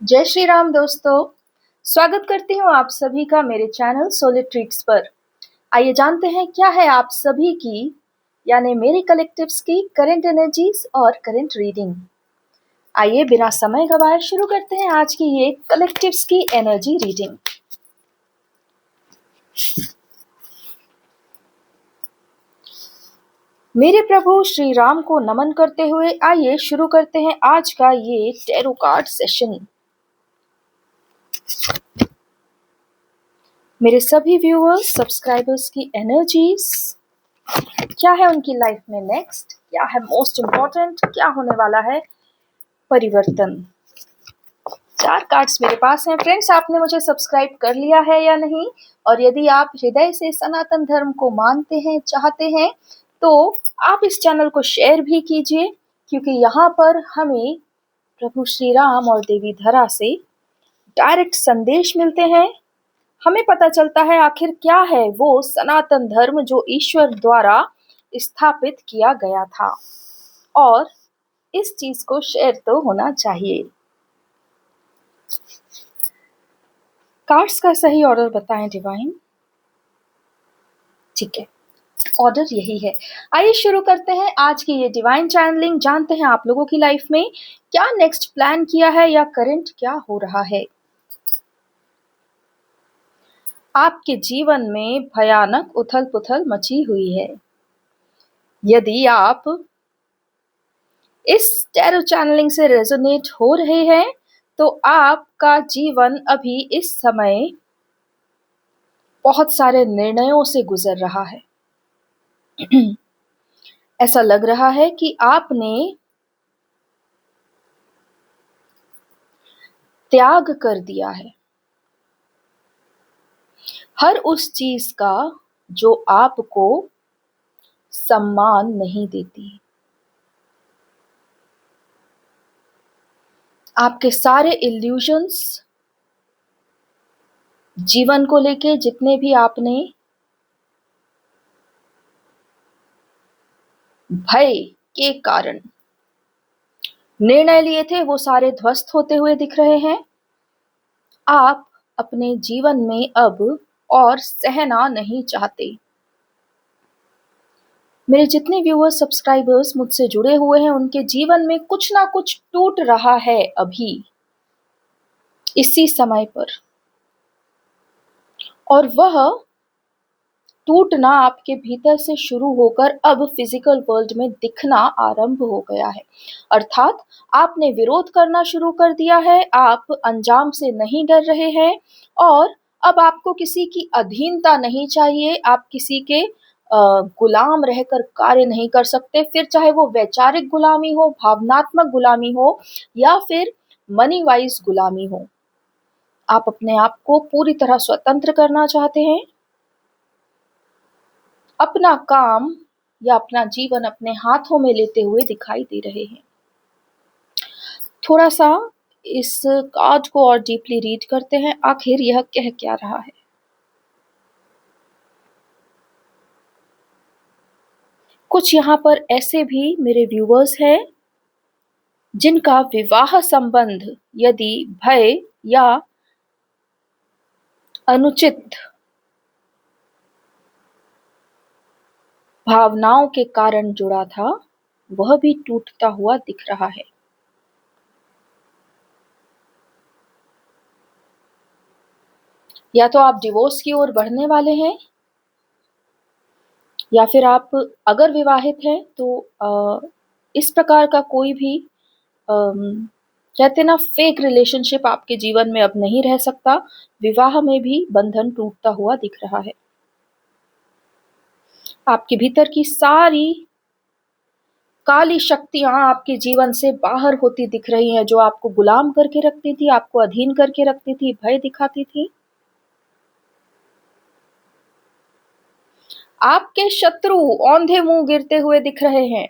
जय श्री राम दोस्तों। स्वागत करती हूँ आप सभी का मेरे चैनल सोलिड ट्रिक्स पर। आइए जानते हैं क्या है आप सभी की यानी मेरे कलेक्टिव्स की करंट एनर्जीज और करंट रीडिंग। आइए बिना समय गवाए शुरू करते हैं आज की ये कलेक्टिव्स की एनर्जी रीडिंग। मेरे प्रभु श्री राम को नमन करते हुए आइए शुरू करते हैं आज का ये टैरो कार्ड सेशन। मेरे सभी व्यूअर्स सब्सक्राइबर्स की एनर्जीज क्या है उनकी लाइफ में नेक्स्ट, क्या है मोस्ट इम्पोर्टेंट, क्या होने वाला है परिवर्तन। 4 कार्ड्स मेरे पास हैं फ्रेंड्स। आपने मुझे सब्सक्राइब कर लिया है या नहीं, और यदि आप हृदय से सनातन धर्म को मानते हैं, चाहते हैं, तो आप इस चैनल को शेयर भी कीजिए, क्योंकि यहाँ पर हमें प्रभु श्री राम और देवी धरा से डायरेक्ट संदेश मिलते हैं। हमें पता चलता है आखिर क्या है वो सनातन धर्म जो ईश्वर द्वारा स्थापित किया गया था, और इस चीज को शेयर तो होना चाहिए। कार्ड्स का सही ऑर्डर बताएं डिवाइन। ठीक है, ऑर्डर यही है। आइए शुरू करते हैं आज की ये डिवाइन चैनलिंग। जानते हैं आप लोगों की लाइफ में क्या नेक्स्ट प्लान किया है या करंट क्या हो रहा है। आपके जीवन में भयानक उथल पुथल मची हुई है। यदि आप इस टैरो चैनलिंग से रेजोनेट हो रहे हैं तो आपका जीवन अभी इस समय बहुत सारे निर्णयों से गुजर रहा है। ऐसा लग रहा है कि आपने त्याग कर दिया है हर उस चीज का जो आपको सम्मान नहीं देती। आपके सारे इल्यूजन्स जीवन को लेके जितने भी आपने भय के कारण निर्णय लिए थे वो सारे ध्वस्त होते हुए दिख रहे हैं। आप अपने जीवन में अब और सहना नहीं चाहते। मेरे जितने व्यूअर्स सब्सक्राइबर्स मुझसे जुड़े हुए हैं उनके जीवन में कुछ ना कुछ टूट रहा है अभी इसी समय पर, और वह टूटना आपके भीतर से शुरू होकर अब फिजिकल वर्ल्ड में दिखना आरंभ हो गया है। अर्थात आपने विरोध करना शुरू कर दिया है, आप अंजाम से नहीं डर रहे हैं, और अब आपको किसी की अधीनता नहीं चाहिए। आप किसी के गुलाम रहकर कार्य नहीं कर सकते, फिर चाहे वो वैचारिक गुलामी हो, भावनात्मक गुलामी हो, या फिर मनी वाइज गुलामी हो। आप अपने आप को पूरी तरह स्वतंत्र करना चाहते हैं, अपना काम या अपना जीवन अपने हाथों में लेते हुए दिखाई दे रहे हैं। थोड़ा सा इस कार्ड को और डीपली रीड करते हैं, आखिर यह कह क्या रहा है। कुछ यहाँ पर ऐसे भी मेरे व्यूवर्स हैं जिनका विवाह संबंध यदि भय या अनुचित भावनाओं के कारण जुड़ा था, वह भी टूटता हुआ दिख रहा है। या तो आप डिवोर्स की ओर बढ़ने वाले हैं, या फिर आप अगर विवाहित हैं तो इस प्रकार का कोई भी कहते ना फेक रिलेशनशिप आपके जीवन में अब नहीं रह सकता। विवाह में भी बंधन टूटता हुआ दिख रहा है। आपके भीतर की सारी काली शक्तियां आपके जीवन से बाहर होती दिख रही हैं, जो आपको गुलाम करके रखती थी, आपको अधीन करके रखती थी, भय दिखाती थी। आपके शत्रु औंधे मुंह गिरते हुए दिख रहे हैं।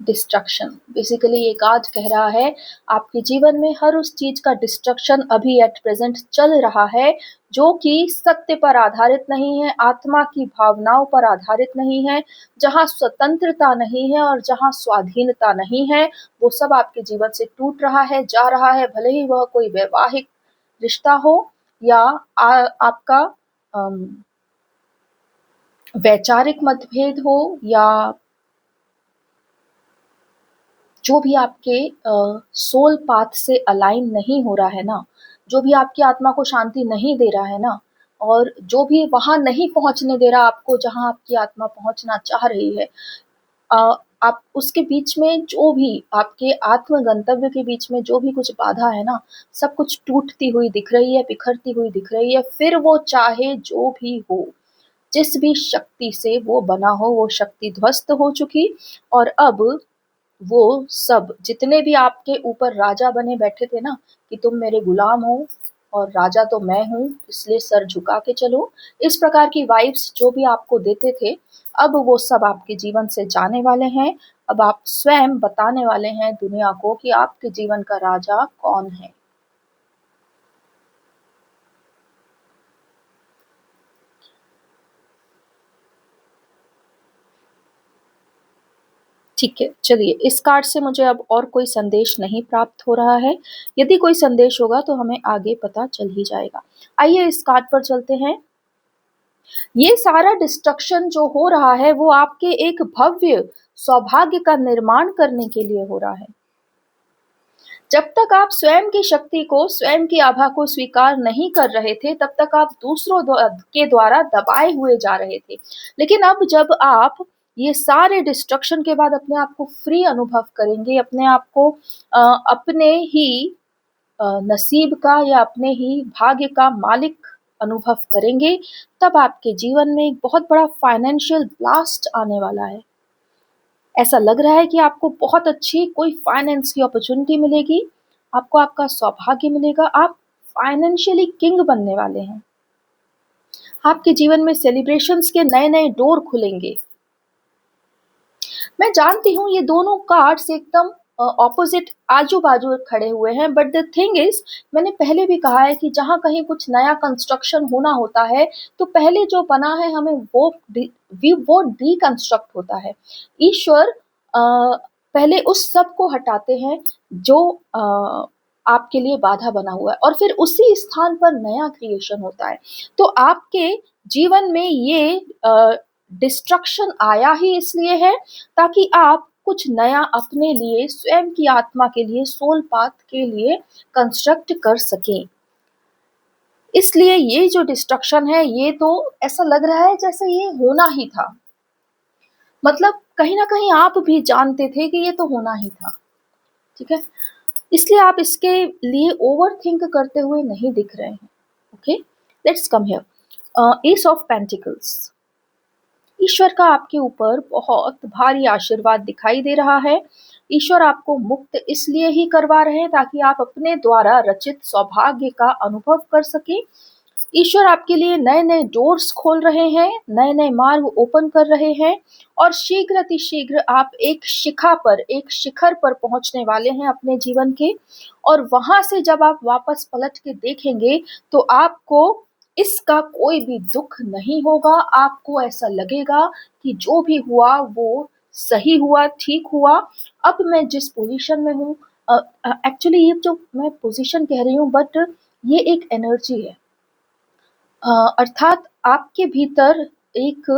डिस्ट्रक्शन। बेसिकली ये कार्ड कह रहा है आपके जीवन में हर उस चीज का डिस्ट्रक्शन अभी एट प्रेजेंट चल रहा है जो कि सत्य पर आधारित नहीं है, आत्मा की भावनाओं पर आधारित नहीं है, जहाँ स्वतंत्रता नहीं है और जहाँ स्वाधीनता नहीं है, वो सब आपके जीवन से टूट रहा है, जा रहा है। भले ही वह कोई वैवाहिक रिश्ता हो या आपका वैचारिक मतभेद हो या जो भी आपके सोल पाथ से अलाइन नहीं हो रहा है ना, जो भी आपकी आत्मा को शांति नहीं दे रहा है ना, और जो भी वहां नहीं पहुंचने दे रहा आपको जहां आपकी आत्मा पहुंचना चाह रही है, आप उसके बीच में जो भी आपके आत्म गंतव्य के बीच में जो भी कुछ बाधा है ना, सब कुछ टूटती हुई दिख रही है, बिखरती हुई दिख रही है। फिर वो चाहे जो भी हो, जिस भी शक्ति से वो बना हो, वो शक्ति ध्वस्त हो चुकी। और अब वो सब जितने भी आपके ऊपर राजा बने बैठे थे ना, कि तुम मेरे गुलाम हो और राजा तो मैं हूँ, इसलिए सर झुका के चलो, इस प्रकार की वाइब्स जो भी आपको देते थे, अब वो सब आपके जीवन से जाने वाले हैं। अब आप स्वयं बताने वाले हैं दुनिया को कि आपके जीवन का राजा कौन है। ठीक है, चलिए इस कार्ड से मुझे अब और कोई संदेश नहीं प्राप्त हो रहा है। यदि कोई संदेश होगा तो हमें आगे पता चल ही जाएगा। आइए इस कार्ड पर चलते हैं। ये सारा डिस्ट्रक्शन जो हो रहा है वो आपके एक भव्य सौभाग्य का निर्माण करने के लिए हो रहा है। जब तक आप स्वयं की शक्ति को, स्वयं की आभा को स्वीकार नहीं कर रहे थे, तब तक आप दूसरों के द्वारा दबाए हुए जा रहे थे। लेकिन अब जब आप ये सारे डिस्ट्रक्शन के बाद अपने आप को फ्री अनुभव करेंगे, अपने आप को अपने ही नसीब का या अपने ही भाग्य का मालिक अनुभव करेंगे, तब आपके जीवन में एक बहुत बड़ा फाइनेंशियल ब्लास्ट आने वाला है। ऐसा लग रहा है कि आपको बहुत अच्छी कोई फाइनेंस की अपॉर्चुनिटी मिलेगी, आपको आपका सौभाग्य मिलेगा, आप फाइनेंशियली किंग बनने वाले हैं। आपके जीवन में सेलिब्रेशंस के नए नए डोर खुलेंगे। मैं जानती हूँ ये दोनों कार्ड्स एकदम ऑपोजिट आजू बाजू खड़े हुए हैं, बट द थिंग इज, मैंने पहले भी कहा है कि जहाँ कहीं कुछ नया कंस्ट्रक्शन होना होता है तो पहले जो बना है हमें वो डीकंस्ट्रक्ट होता है। ईश्वर पहले उस सब को हटाते हैं जो आपके लिए बाधा बना हुआ है, और फिर उसी स्थान पर नया क्रिएशन होता है। तो आपके जीवन में ये डिस्ट्रक्शन आया ही इसलिए है ताकि आप कुछ नया अपने लिए, स्वयं की आत्मा के लिए, सोल पाथ के लिए कंस्ट्रक्ट कर सकें। इसलिए ये जो डिस्ट्रक्शन है, ये तो ऐसा लग रहा है जैसे ये होना ही था। मतलब कहीं ना कहीं आप भी जानते थे कि ये तो होना ही था। ठीक है, इसलिए आप इसके लिए ओवर थिंक करते हुए नहीं दिख रहे हैं। Okay, let's come here. Ace of pentacles. ईश्वर का आपके ऊपर बहुत भारी आशीर्वाद दिखाई दे रहा है। ईश्वर आपको मुक्त इसलिए ही करवा रहे हैं ताकि आप अपने द्वारा रचित सौभाग्य का अनुभव कर सकें। ईश्वर आपके लिए नए नए डोर्स खोल रहे हैं, नए नए मार्ग ओपन कर रहे हैं, और शीघ्र अतिशीघ्र आप एक शिखा पर, एक शिखर पर पहुंचने वाले हैं अपने जीवन के। और वहां से जब आप वापस पलट के देखेंगे तो आपको इसका कोई भी दुख नहीं होगा। आपको ऐसा लगेगा कि जो भी हुआ वो सही हुआ, ठीक हुआ। अब मैं जिस पोजीशन में हूँ, एक्चुअली ये जो मैं पोजीशन कह रही हूँ, बट ये एक एनर्जी है। अर्थात आपके भीतर एक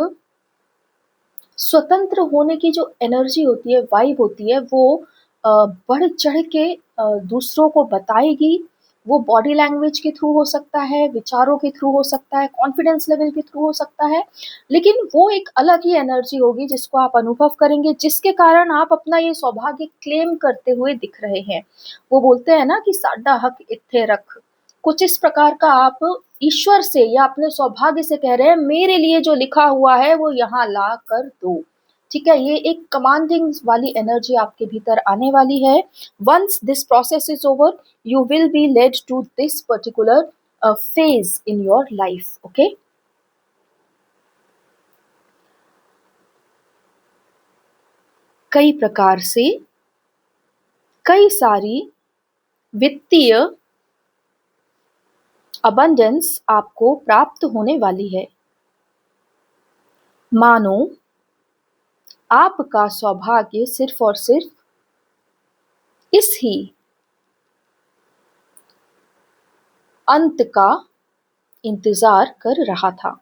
स्वतंत्र होने की जो एनर्जी होती है, वाइब होती है, वो बढ़ चढ़ के दूसरों को बताएगी। वो बॉडी लैंग्वेज के थ्रू हो सकता है, विचारों के थ्रू हो सकता है, कॉन्फिडेंस लेवल के थ्रू हो सकता है, लेकिन वो एक अलग ही एनर्जी होगी जिसको आप अनुभव करेंगे, जिसके कारण आप अपना ये सौभाग्य क्लेम करते हुए दिख रहे हैं। वो बोलते हैं ना कि साडा हक इत्थे रख। कुछ इस प्रकार का आप ईश्वर से या अपने सौभाग्य से कह रहे हैं, मेरे लिए जो लिखा हुआ है वो यहाँ ला कर दो। ठीक है, ये एक कमांडिंग वाली एनर्जी आपके भीतर आने वाली है। Once this process is over, you will be led to this particular phase in your life. Okay, कई प्रकार से कई सारी वित्तीय अबंडेंस आपको प्राप्त होने वाली है। मानो आपका सौभाग्य सिर्फ और सिर्फ इस ही अंत का इंतजार कर रहा था।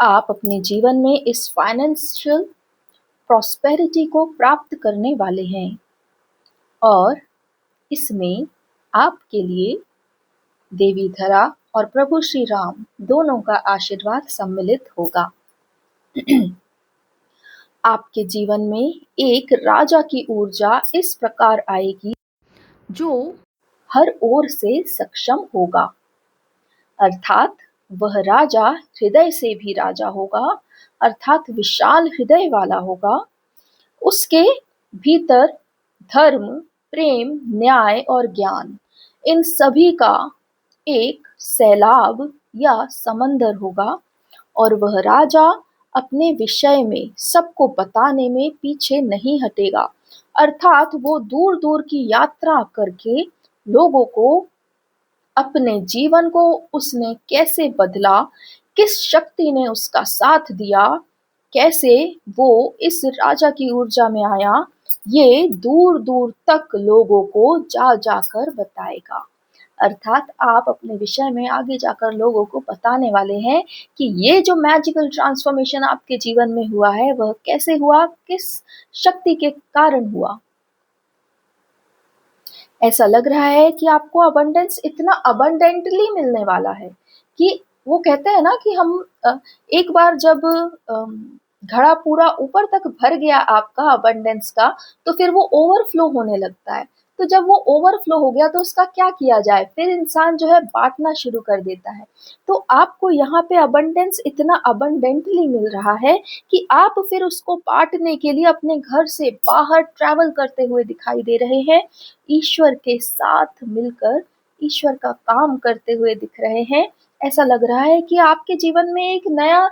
आप अपने जीवन में इस फाइनेंशियल प्रॉस्पेरिटी को प्राप्त करने वाले हैं और इसमें आपके लिए देवी धरा और प्रभु श्री राम दोनों का आशीर्वाद सम्मिलित होगा। आपके जीवन में एक राजा की ऊर्जा इस प्रकार आएगी जो हर ओर से सक्षम होगा, अर्थात वह राजा हृदय से भी राजा होगा, अर्थात विशाल हृदय वाला होगा। उसके भीतर धर्म, प्रेम, न्याय और ज्ञान, इन सभी का एक सैलाब या समंदर होगा और वह राजा अपने विषय में सबको बताने में पीछे नहीं हटेगा, अर्थात वो दूर दूर की यात्रा करके लोगों को अपने जीवन को उसने कैसे बदला, किस शक्ति ने उसका साथ दिया, कैसे वो इस राजा की ऊर्जा में आया, ये दूर दूर तक लोगों को जा जाकर बताएगा। अर्थात आप अपने विषय में आगे जाकर लोगों को बताने वाले हैं कि ये जो मैजिकल ट्रांसफॉर्मेशन आपके जीवन में हुआ है वह कैसे हुआ, किस शक्ति के कारण हुआ। ऐसा लग रहा है कि आपको अबंडेंस इतना अबंडेंटली मिलने वाला है कि वो कहते हैं ना कि हम एक बार जब घड़ा पूरा ऊपर तक भर गया आपका अबंडेंस का, तो फिर वो ओवरफ्लो होने लगता है। तो जब वो ओवरफ्लो हो गया तो उसका क्या किया जाए, फिर इंसान जो है बांटना शुरू कर देता है। तो आपको यहाँ पे अबंडेंस इतना अबंडेंटली मिल रहा है कि आप फिर उसको बांटने के लिए अपने घर से बाहर ट्रैवल करते हुए दिखाई दे रहे हैं, ईश्वर के साथ मिलकर ईश्वर का काम करते हुए दिख रहे हैं। ऐसा लग रहा है कि आपके जीवन में एक नया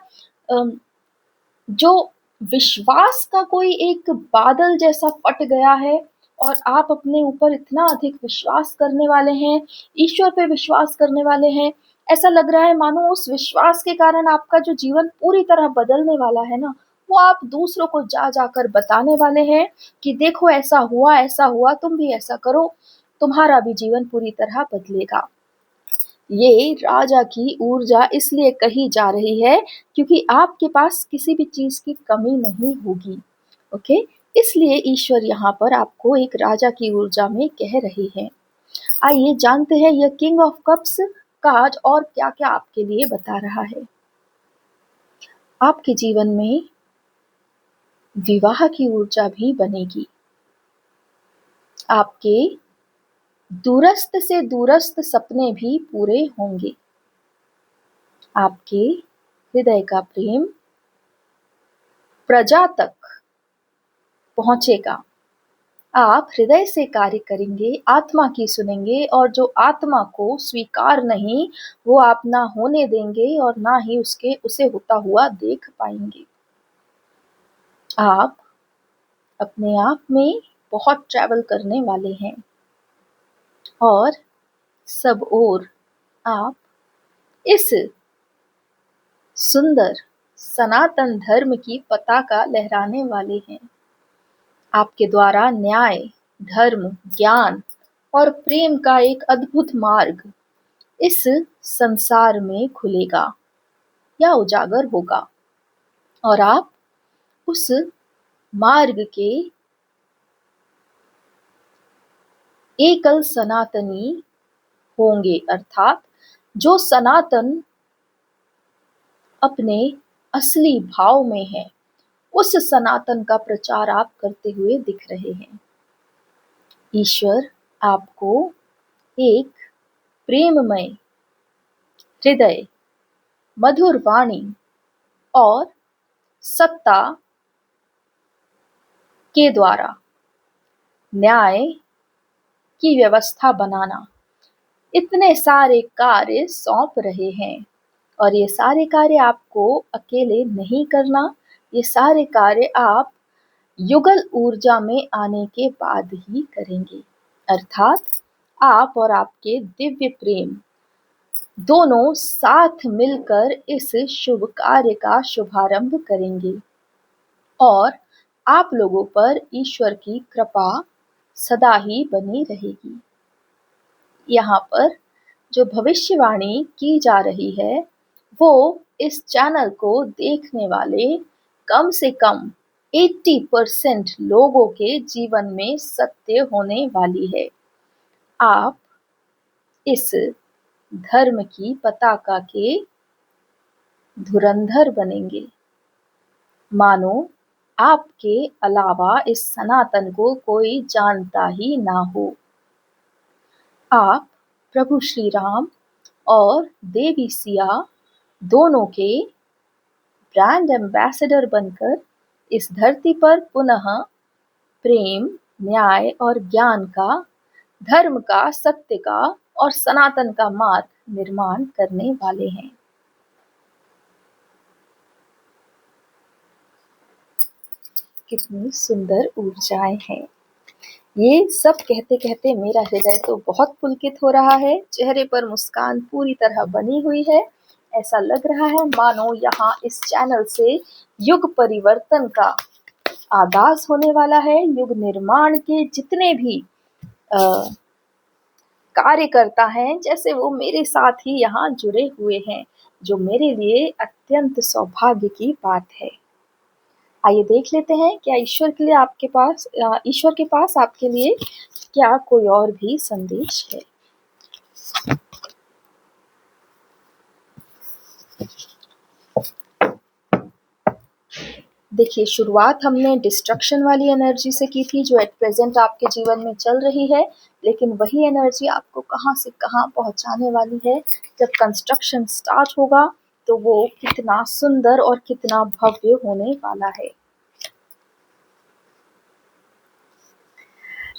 जो विश्वास का कोई एक बादल जैसा फट गया है और आप अपने ऊपर इतना अधिक विश्वास करने वाले हैं, ईश्वर पे विश्वास करने वाले हैं। ऐसा लग रहा है मानो उस विश्वास के कारण आपका जो जीवन पूरी तरह बदलने वाला है ना, वो आप दूसरों को जा जाकर बताने वाले हैं कि देखो ऐसा हुआ, तुम भी ऐसा करो, तुम्हारा भी जीवन पूरी तरह बदलेगा। ये राजा की ऊर्जा इसलिए कही जा रही है क्योंकि आपके पास किसी भी चीज की कमी नहीं होगी। ओके, इसलिए ईश्वर यहाँ पर आपको एक राजा की ऊर्जा में कह रहे हैं। आइए जानते हैं यह किंग ऑफ कप्स कार्ड और क्या क्या आपके लिए बता रहा है। आपके जीवन में विवाह की ऊर्जा भी बनेगी, आपके दूरस्थ से दूरस्थ सपने भी पूरे होंगे, आपके हृदय का प्रेम प्रजा तक पहुंचेगा। आप हृदय से कार्य करेंगे, आत्मा की सुनेंगे और जो आत्मा को स्वीकार नहीं वो आप ना होने देंगे और ना ही उसे होता हुआ देख पाएंगे। आप अपने आप में बहुत ट्रैवल करने वाले हैं और सब ओर आप इस सुंदर सनातन धर्म की पताका लहराने वाले हैं। आपके द्वारा न्याय, धर्म, ज्ञान और प्रेम का एक अद्भुत मार्ग इस संसार में खुलेगा या उजागर होगा और आप उस मार्ग के एकल सनातनी होंगे, अर्थात जो सनातन अपने असली भाव में है उस सनातन का प्रचार आप करते हुए दिख रहे हैं। ईश्वर आपको एक प्रेममय हृदय, मधुर वाणी और सत्ता के द्वारा न्याय की व्यवस्था बनाना, इतने सारे कार्य सौंप रहे हैं और ये सारे कार्य आपको अकेले नहीं करना, ये सारे कार्य आप युगल ऊर्जा में आने के बाद ही करेंगे। अर्थात आप और आपके दिव्य प्रेम दोनों साथ मिलकर इस शुभ कार्य का शुभारंभ करेंगे और आप लोगों पर ईश्वर की कृपा सदा ही बनी रहेगी। यहाँ पर जो भविष्यवाणी की जा रही है वो इस चैनल को देखने वाले कम से कम 80% लोगों के जीवन में सत्य होने वाली है। आप इस धर्म की पताका के धुरंधर बनेंगे, मानो आपके अलावा इस सनातन को कोई जानता ही ना हो। आप प्रभु श्री राम और देवी सिया दोनों के ब्रांड एम्बेसडर बनकर इस धरती पर पुनः प्रेम, न्याय और ज्ञान का, धर्म का, सत्य का और सनातन का मार्ग निर्माण करने वाले हैं। कितनी सुंदर ऊर्जाएं हैं। ये सब कहते कहते मेरा हृदय तो बहुत पुलकित हो रहा है, चेहरे पर मुस्कान पूरी तरह बनी हुई है। ऐसा लग रहा है मानो यहाँ इस चैनल से युग परिवर्तन का आगाज होने वाला है। युग निर्माण के जितने भी कार्यकर्ता हैं, जैसे वो मेरे साथ ही यहाँ जुड़े हुए हैं, जो मेरे लिए अत्यंत सौभाग्य की बात है। आइए देख लेते हैं क्या ईश्वर के पास आपके लिए क्या कोई और भी संदेश है। देखिए, शुरुआत हमने डिस्ट्रक्शन वाली एनर्जी से की थी जो एट प्रेजेंट आपके जीवन में चल रही है, लेकिन वही एनर्जी आपको कहाँ से कहाँ पहुंचाने वाली है। जब कंस्ट्रक्शन स्टार्ट होगा तो वो कितना सुंदर और कितना भव्य होने वाला है।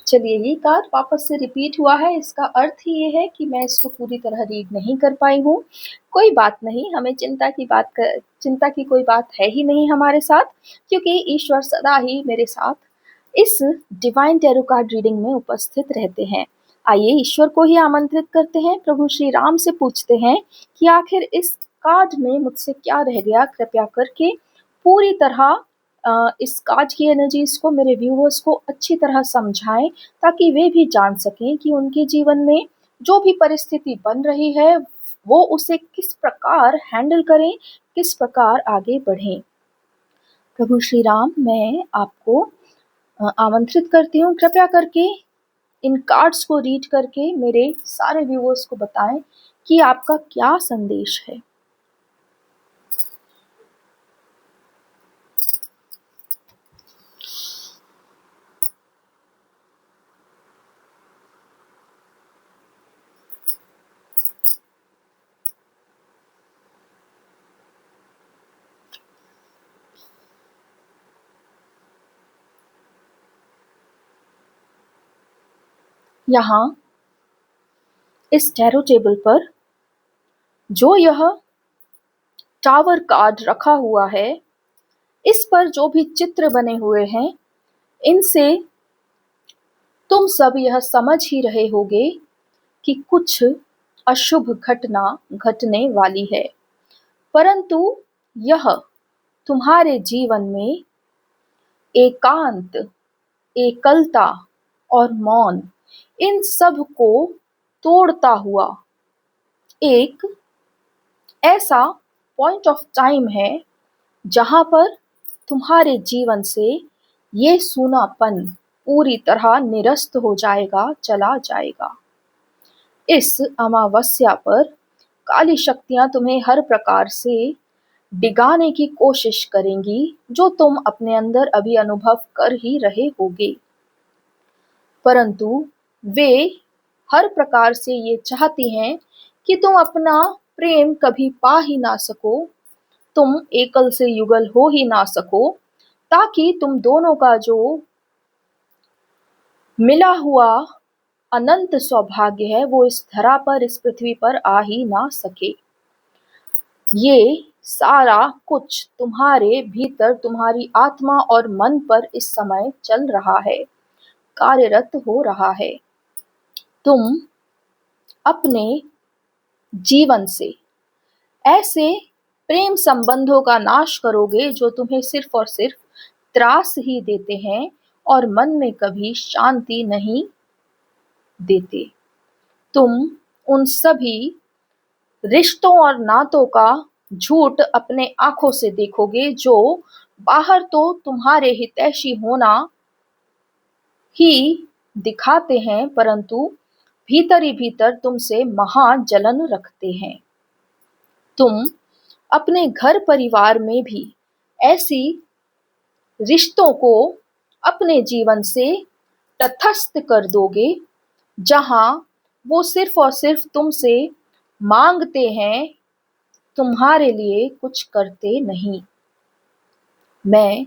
चलिए, ये कार्ड वापस से रिपीट हुआ है। इसका अर्थ ही ये है कि मैं इसको पूरी तरह रीड नहीं कर पाई हूँ। कोई बात नहीं, हमें चिंता की कोई बात है ही नहीं हमारे साथ, क्योंकि ईश्वर सदा ही मेरे साथ इस डिवाइन टैरो कार्ड रीडिंग में उपस्थित रहते हैं। आइए ईश्वर को ही आमंत्रित करते हैं, प्रभु श्री राम से पूछते हैं कि आखिर इस कार्ड में मुझसे क्या रह गया। कृपया करके पूरी तरह इस कार्ड की एनर्जीज को मेरे व्यूअर्स को अच्छी तरह समझाएं, ताकि वे भी जान सकें कि उनके जीवन में जो भी परिस्थिति बन रही है वो उसे किस प्रकार हैंडल करें, किस प्रकार आगे बढ़ें। प्रभु श्री राम, मैं आपको आमंत्रित करती हूँ, कृपया करके इन कार्ड्स को रीड करके मेरे सारे व्यूअर्स को बताएं कि आपका क्या संदेश है। यहाँ इस टैरो टेबल पर जो यह टावर कार्ड रखा हुआ है, इस पर जो भी चित्र बने हुए हैं, इनसे तुम सब यह समझ ही रहे होगे कि कुछ अशुभ घटना घटने वाली है। परंतु यह तुम्हारे जीवन में एकांत, एकलता और मौन, इन सब को तोड़ता हुआ एक ऐसा पॉइंट ऑफ टाइम है जहां पर तुम्हारे जीवन से ये सूनापन पूरी तरह निरस्त हो जाएगा, चला जाएगा। इस अमावस्या पर काली शक्तियां तुम्हें हर प्रकार से डिगाने की कोशिश करेंगी, जो तुम अपने अंदर अभी अनुभव कर ही रहे होगे। परंतु वे हर प्रकार से ये चाहती हैं कि तुम अपना प्रेम कभी पा ही ना सको, तुम एकल से युगल हो ही ना सको, ताकि तुम दोनों का जो मिला हुआ अनंत सौभाग्य है वो इस धरा पर, इस पृथ्वी पर आ ही ना सके। ये सारा कुछ तुम्हारे भीतर तुम्हारी आत्मा और मन पर इस समय चल रहा है, कार्यरत हो रहा है। तुम अपने जीवन से ऐसे प्रेम संबंधों का नाश करोगे जो तुम्हें सिर्फ और सिर्फ त्रास ही देते हैं और मन में कभी शांति नहीं देते। तुम उन सभी रिश्तों और नातों का झूठ अपने आंखों से देखोगे जो बाहर तो तुम्हारे हितैषी होना ही दिखाते हैं, परंतु भीतर ही भीतर तुमसे महाजलन रखते हैं। तुम अपने घर परिवार में भी ऐसी रिश्तों को अपने जीवन से तटस्थ कर दोगे जहां वो सिर्फ और सिर्फ तुमसे मांगते हैं, तुम्हारे लिए कुछ करते नहीं। मैं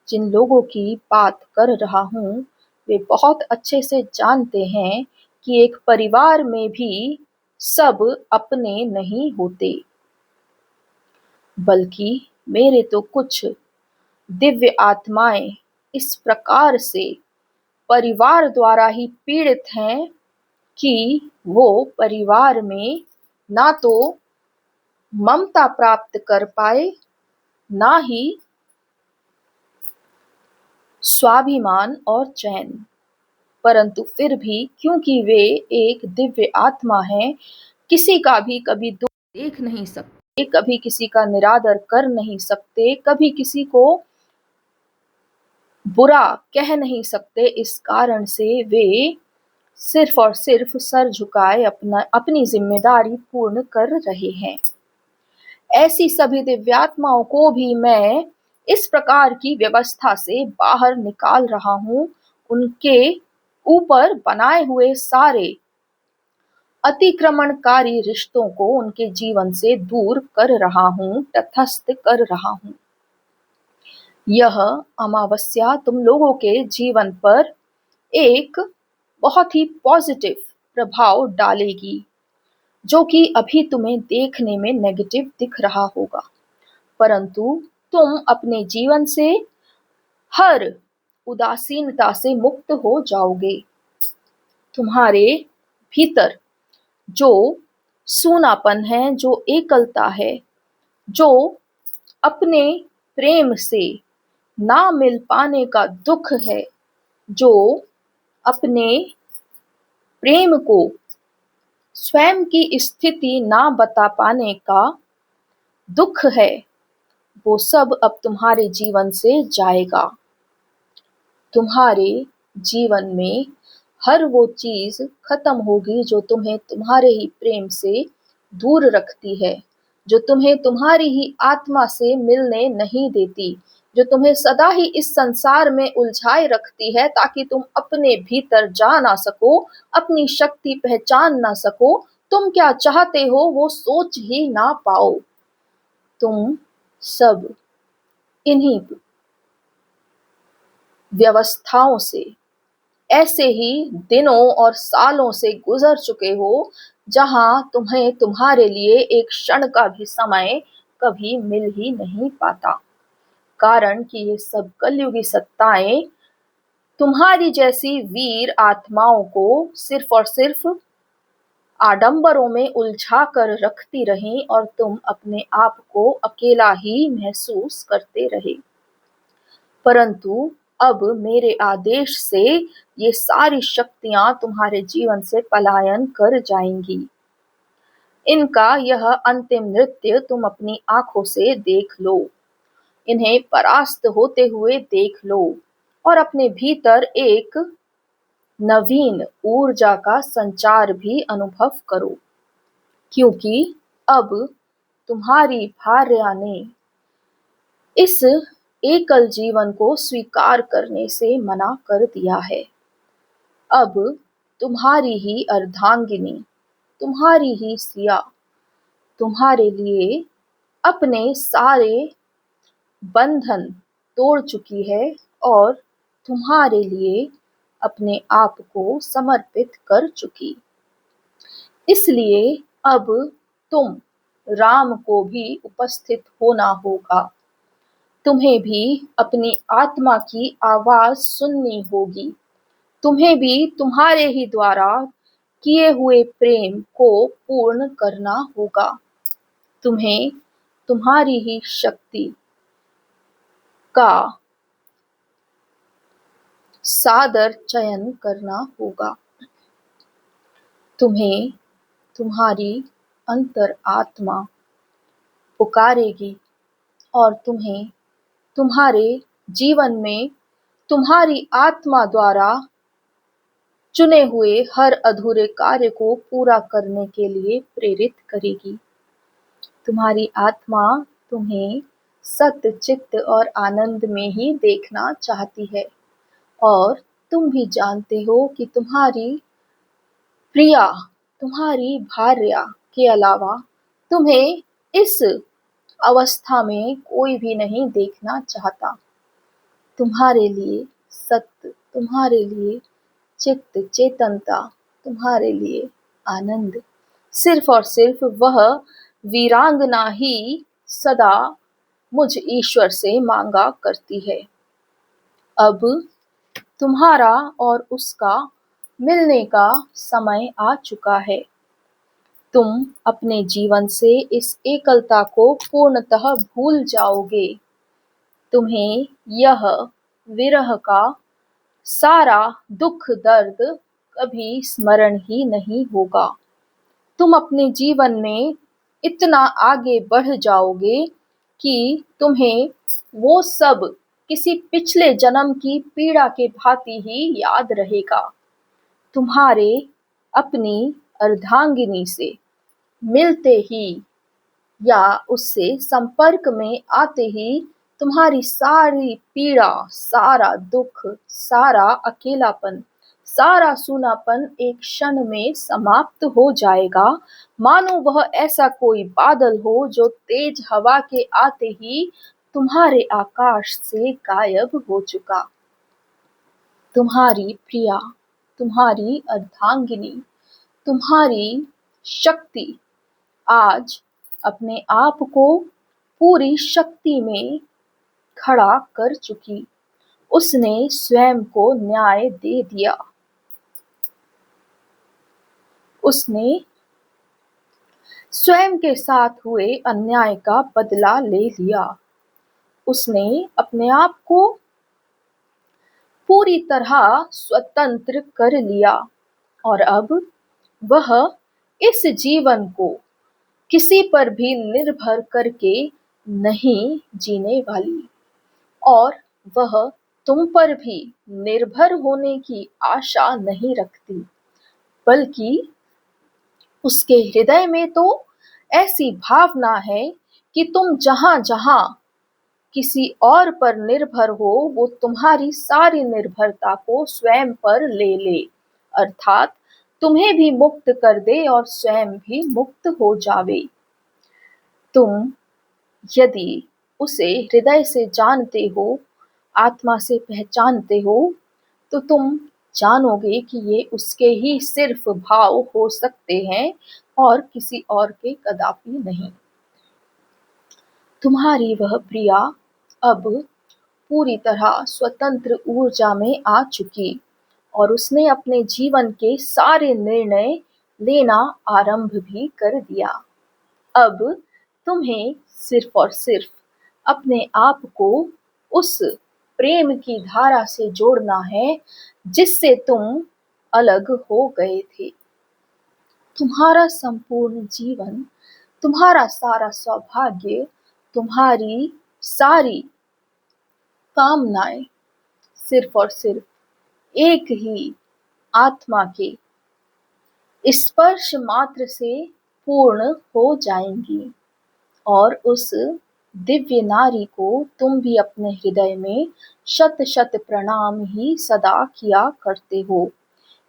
जिन लोगों की बात कर रहा हूँ वे बहुत अच्छे से जानते हैं कि एक परिवार में भी सब अपने नहीं होते, बल्कि मेरे तो कुछ दिव्य आत्माएं इस प्रकार से परिवार द्वारा ही पीड़ित हैं कि वो परिवार में ना तो ममता प्राप्त कर पाए, ना ही स्वाभिमान और चैन, परंतु फिर भी क्योंकि वे एक दिव्य आत्मा हैं, किसी का भी कभी दुख देख नहीं सकते, कभी किसी का निरादर कर नहीं सकते, कभी किसी को बुरा कह नहीं सकते। इस कारण से वे सिर्फ और सिर्फ सर झुकाए अपनी जिम्मेदारी पूर्ण कर रहे हैं। ऐसी सभी दिव्यात्माओं को भी मैं इस प्रकार की व्यवस्था से बाहर निकाल रहा हूँ। उनके ऊपर बनाए हुए सारे अतिक्रमणकारी रिश्तों को उनके जीवन से दूर कर रहा हूँ, तटस्थ कर रहा हूँ। यह अमावस्या तुम लोगों के जीवन पर एक बहुत ही पॉजिटिव प्रभाव डालेगी, जो कि अभी तुम्हें देखने में नेगेटिव दिख रहा होगा, परंतु तुम अपने जीवन से हर उदासीनता से मुक्त हो जाओगे। तुम्हारे भीतर जो सूनापन है, जो एकलता है, जो अपने प्रेम से ना मिल पाने का दुख है, जो अपने प्रेम को स्वयं की स्थिति ना बता पाने का दुख है, वो सब अब तुम्हारे जीवन से जाएगा। तुम्हारे जीवन में हर वो चीज खत्म होगी जो तुम्हें तुम्हारे ही प्रेम से दूर रखती है, जो तुम्हें तुम्हारी ही आत्मा से मिलने नहीं देती, जो तुम्हें सदा ही इस संसार में उलझाए रखती है ताकि तुम अपने भीतर जा ना सको, अपनी शक्ति पहचान ना सको, तुम क्या चाहते हो वो सोच ही ना पाओ। तुम सब इन्हीं व्यवस्थाओं से ऐसे ही दिनों और सालों से गुजर चुके हो जहां तुम्हें तुम्हारे लिए एक क्षण का भी समय कभी मिल ही नहीं पाता, कारण कि ये सब कलयुगी सत्ताएं तुम्हारी जैसी वीर आत्माओं को सिर्फ और सिर्फ आडंबरों में उलझा कर रखती रहीं और तुम अपने आप को अकेला ही महसूस करते रहे। परंतु अब मेरे आदेश से ये सारी शक्तियां तुम्हारे जीवन से पलायन कर जाएंगी। इनका यह अंतिम नृत्य तुम अपनी आंखों से देख लो, इन्हें परास्त होते हुए देख लो और अपने भीतर एक नवीन ऊर्जा का संचार भी अनुभव करो, क्योंकि अब तुम्हारी भार्या ने इस एकल जीवन को स्वीकार करने से मना कर दिया है। अब तुम्हारी ही अर्धांगिनी, तुम्हारी ही सिया तुम्हारे लिए अपने सारे बंधन तोड़ चुकी है और तुम्हारे लिए अपने आप को समर्पित कर चुकी। इसलिए अब तुम राम को भी उपस्थित होना होगा। तुम्हें भी अपनी आत्मा की आवाज सुननी होगी। तुम्हें भी तुम्हारे ही द्वारा किए हुए प्रेम को पूर्ण करना होगा। तुम्हें तुम्हारी ही शक्ति का सादर चयन करना होगा। तुम्हें तुम्हारी अंतर आत्मा पुकारेगी और तुम्हें तुम्हारे जीवन में तुम्हारी आत्मा द्वारा चुने हुए हर अधूरे कार्य को पूरा करने के लिए प्रेरित करेगी। तुम्हारी आत्मा तुम्हें सत्य, चित्त और आनंद में ही देखना चाहती है और तुम भी जानते हो कि तुम्हारी प्रिया, तुम्हारी भार्या के अलावा तुम्हें इस अवस्था में कोई भी नहीं देखना चाहता। तुम्हारे लिए सत्य, तुम्हारे लिए चित्त, चेतनता, तुम्हारे लिए आनंद, सिर्फ और सिर्फ वह वीरांगना ही सदा मुझ ईश्वर से मांगा करती है। अब तुम्हारा और उसका मिलने का समय आ चुका है। तुम अपने जीवन से इस एकलता को पूर्णतः भूल जाओगे। तुम्हें यह विरह का सारा दुख दर्द कभी स्मरण ही नहीं होगा। तुम अपने जीवन में इतना आगे बढ़ जाओगे कि तुम्हें वो सब किसी पिछले जन्म की पीड़ा के भांति ही याद रहेगा। तुम्हारे अपनी अर्धांगिनी से मिलते ही या उससे संपर्क में आते ही तुम्हारी सारी पीड़ा, सारा दुख, सारा अकेलापन, सारा सूनापन एक क्षण में समाप्त हो जाएगा, मानो वह ऐसा कोई बादल हो जो तेज हवा के आते ही तुम्हारे आकाश से गायब हो चुका। तुम्हारी प्रिया, तुम्हारी अर्धांगिनी, तुम्हारी शक्ति आज अपने आप को पूरी शक्ति में खड़ा कर चुकी। उसने स्वयं को न्याय दे दिया। उसने स्वयं के साथ हुए अन्याय का बदला ले लिया। उसने अपने आप को पूरी तरह स्वतंत्र कर लिया और अब वह इस जीवन को किसी पर भी निर्भर करके नहीं जीने वाली और वह तुम पर भी निर्भर होने की आशा नहीं रखती, बल्कि उसके हृदय में तो ऐसी भावना है कि तुम जहां जहां किसी और पर निर्भर हो, वो तुम्हारी सारी निर्भरता को स्वयं पर ले ले, अर्थात तुम्हें भी मुक्त कर दे और स्वयं भी मुक्त हो जावे। तुम यदि उसे हृदय से जानते हो, आत्मा से पहचानते हो, तो तुम जानोगे कि ये उसके ही सिर्फ भाव हो सकते हैं और किसी और के कदापि नहीं। तुम्हारी वह प्रिया अब पूरी तरह स्वतंत्र ऊर्जा में आ चुकी और उसने अपने जीवन के सारे निर्णय लेना आरंभ भी कर दिया। अब तुम्हें सिर्फ और सिर्फ अपने आप को उस प्रेम की धारा से जोड़ना है जिससे तुम अलग हो गए थे। तुम्हारा संपूर्ण जीवन, तुम्हारा सारा सौभाग्य, तुम्हारी सारी कामनाएं सिर्फ और सिर्फ एक ही आत्मा के स्पर्श मात्र से पूर्ण हो जाएंगी और उस दिव्य नारी को तुम भी अपने हृदय में शत शत प्रणाम ही सदा किया करते हो,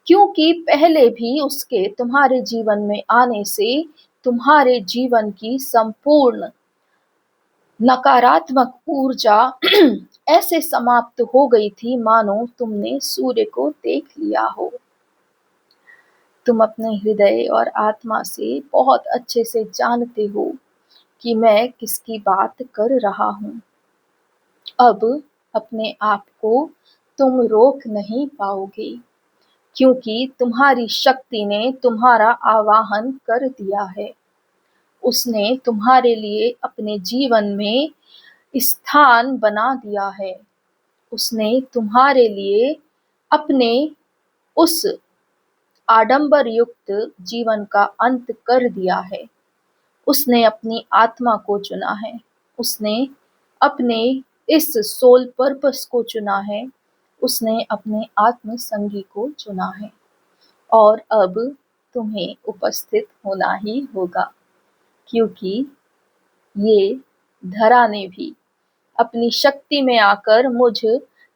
क्योंकि पहले भी उसके तुम्हारे जीवन में आने से तुम्हारे जीवन की संपूर्ण नकारात्मक ऊर्जा ऐसे समाप्त हो गई थी मानो तुमने सूर्य को देख लिया हो। तुम अपने हृदय और आत्मा से बहुत अच्छे से जानते हो कि मैं किसकी बात कर रहा हूँ। अब अपने आप को तुम रोक नहीं पाओगे, क्योंकि तुम्हारी शक्ति ने तुम्हारा आवाहन कर दिया है। उसने तुम्हारे लिए अपने जीवन में स्थान बना दिया है। उसने तुम्हारे लिए अपने उस आडंबर युक्त जीवन का अंत कर दिया है। उसने अपनी आत्मा को चुना है। उसने अपने इस सोल पर्पस को चुना है। उसने अपने आत्म संगी को चुना है। और अब तुम्हें उपस्थित होना ही होगा, क्योंकि ये धरा ने भी अपनी शक्ति में आकर मुझ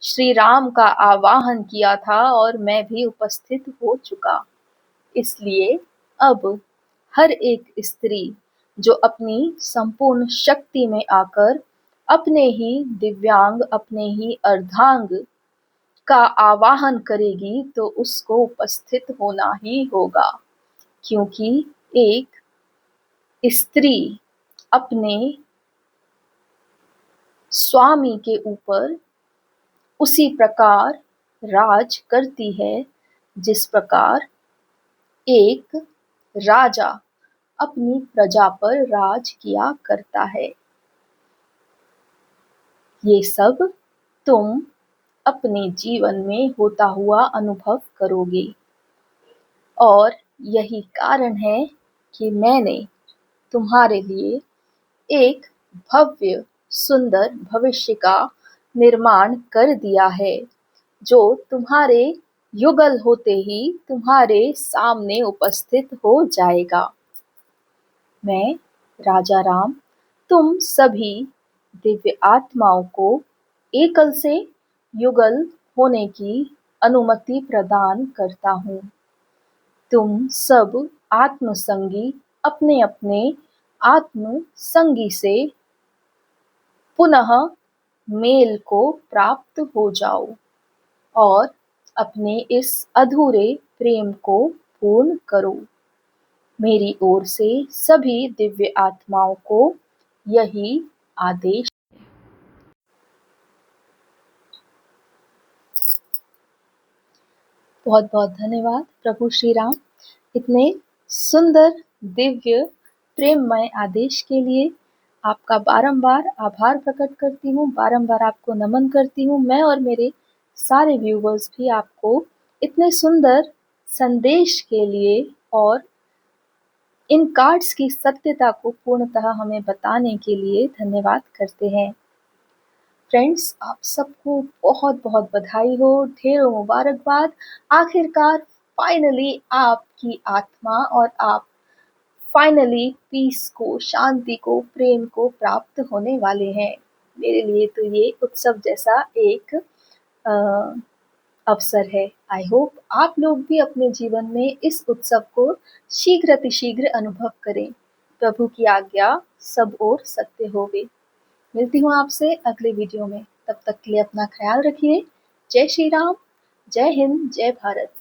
श्री राम का आवाहन किया था और मैं भी उपस्थित हो चुका। इसलिए अब हर एक स्त्री जो अपनी संपूर्ण शक्ति में आकर अपने ही दिव्यांग, अपने ही अर्धांग का आवाहन करेगी, तो उसको उपस्थित होना ही होगा, क्योंकि एक स्त्री अपने स्वामी के ऊपर उसी प्रकार राज करती है जिस प्रकार एक राजा अपनी प्रजा पर राज किया करता है। ये सब तुम अपने जीवन में होता हुआ अनुभव करोगे, और यही कारण है कि मैंने तुम्हारे लिए एक भव्य सुंदर भविष्य का निर्माण कर दिया है, जो तुम्हारे युगल होते ही तुम्हारे सामने उपस्थित हो जाएगा। मैं राजा राम तुम सभी दिव्य आत्माओं को एकल से युगल होने की अनुमति प्रदान करता हूँ। तुम सब आत्मसंगी अपने अपने आत्म संगी से पुनः मेल को प्राप्त हो जाओ और अपने इस अधूरे प्रेम को पूर्ण करो। मेरी ओर से सभी दिव्य आत्माओं को यही आदेश। बहुत बहुत धन्यवाद प्रभु श्री राम, इतने सुंदर दिव्य प्रेममय आदेश के लिए आपका बारंबार आभार प्रकट करती हूँ, बारंबार आपको नमन करती हूँ। मैं और मेरे सारे व्यूवर्स भी आपको इतने सुंदर संदेश के लिए और इन कार्ड्स की सत्यता को पूर्णतः हमें बताने के लिए धन्यवाद करते हैं। फ्रेंड्स, आप सबको बहुत बहुत बधाई हो, ढेरों मुबारकबाद। आखिरकार फाइनली आपकी आत्मा और आप फाइनली पीस को, शांति को, प्रेम को प्राप्त होने वाले हैं। मेरे लिए तो ये उत्सव जैसा एक अवसर है। आई होप आप लोग भी अपने जीवन में इस उत्सव को शीघ्र अतिशीघ्र अनुभव करें। प्रभु की आज्ञा सब ओर सत्य होवे। मिलती हूँ आपसे अगले वीडियो में। तब तक के लिए अपना ख्याल रखिए। जय श्री राम, जय हिंद, जय भारत।